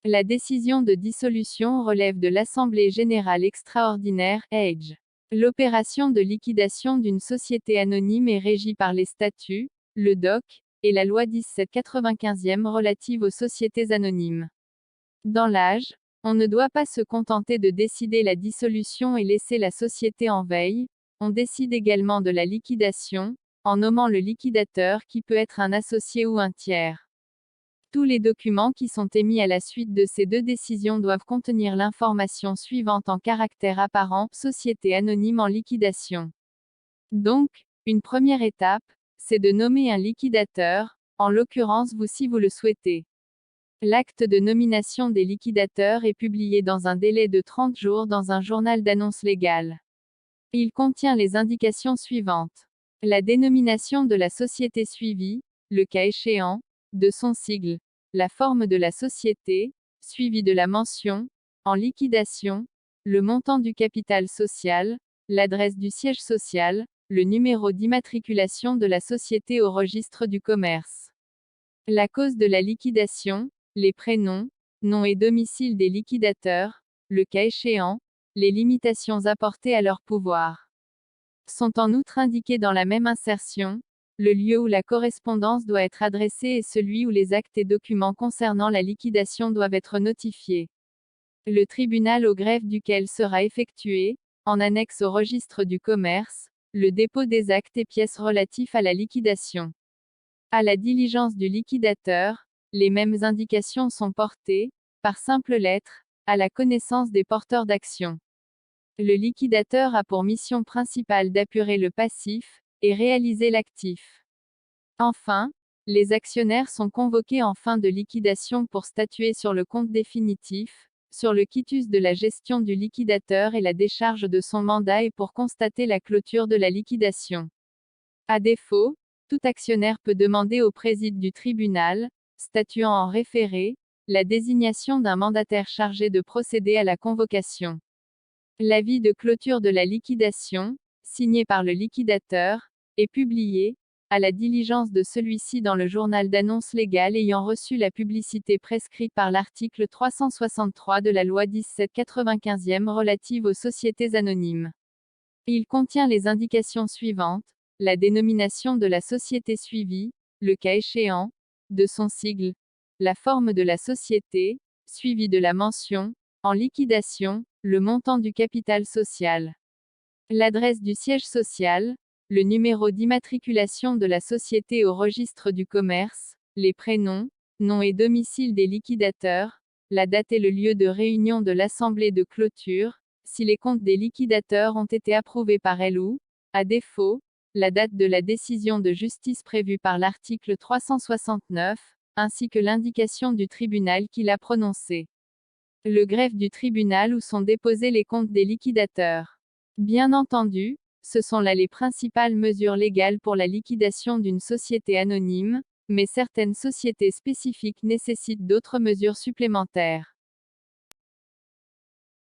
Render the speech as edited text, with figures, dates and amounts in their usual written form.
La décision de dissolution relève de l'Assemblée générale extraordinaire, AGE. L'opération de liquidation d'une société anonyme est régie par les statuts, le DOC, et la loi 1795e relative aux sociétés anonymes. Dans l'AGE, on ne doit pas se contenter de décider la dissolution et laisser la société en veille, on décide également de la liquidation, en nommant le liquidateur qui peut être un associé ou un tiers. Tous les documents qui sont émis à la suite de ces deux décisions doivent contenir l'information suivante en caractère apparent, société anonyme en liquidation. Donc, une première étape, c'est de nommer un liquidateur, en l'occurrence vous si vous le souhaitez. L'acte de nomination des liquidateurs est publié dans un délai de 30 jours dans un journal d'annonce légale. Il contient les indications suivantes. La dénomination de la société suivie, le cas échéant, de son sigle, la forme de la société, suivie de la mention, en liquidation, le montant du capital social, l'adresse du siège social, le numéro d'immatriculation de la société au registre du commerce. La cause de la liquidation, les prénoms, nom et domicile des liquidateurs, le cas échéant, les limitations apportées à leur pouvoir. Sont en outre indiqués dans la même insertion, le lieu où la correspondance doit être adressée et celui où les actes et documents concernant la liquidation doivent être notifiés. Le tribunal au greffe duquel sera effectué, en annexe au registre du commerce, le dépôt des actes et pièces relatifs à la liquidation. À la diligence du liquidateur, les mêmes indications sont portées, par simple lettre, à la connaissance des porteurs d'actions. Le liquidateur a pour mission principale d'apurer le passif, et réaliser l'actif. Enfin, les actionnaires sont convoqués en fin de liquidation pour statuer sur le compte définitif, sur le quitus de la gestion du liquidateur et la décharge de son mandat et pour constater la clôture de la liquidation. À défaut, tout actionnaire peut demander au président du tribunal, statuant en référé, la désignation d'un mandataire chargé de procéder à la convocation. L'avis de clôture de la liquidation, signé par le liquidateur, est publié, à la diligence de celui-ci dans le journal d'annonce légale ayant reçu la publicité prescrite par l'article 363 de la loi 1795e relative aux sociétés anonymes. Il contient les indications suivantes, la dénomination de la société suivie, le cas échéant, de son sigle, la forme de la société, suivie de la mention, en liquidation, le montant du capital social, l'adresse du siège social, le numéro d'immatriculation de la société au registre du commerce, les prénoms, nom et domicile des liquidateurs, la date et le lieu de réunion de l'assemblée de clôture, si les comptes des liquidateurs ont été approuvés par elle ou, à défaut, la date de la décision de justice prévue par l'article 369, ainsi que l'indication du tribunal qui l'a prononcée. Le greffe du tribunal où sont déposés les comptes des liquidateurs. Bien entendu, ce sont là les principales mesures légales pour la liquidation d'une société anonyme, mais certaines sociétés spécifiques nécessitent d'autres mesures supplémentaires.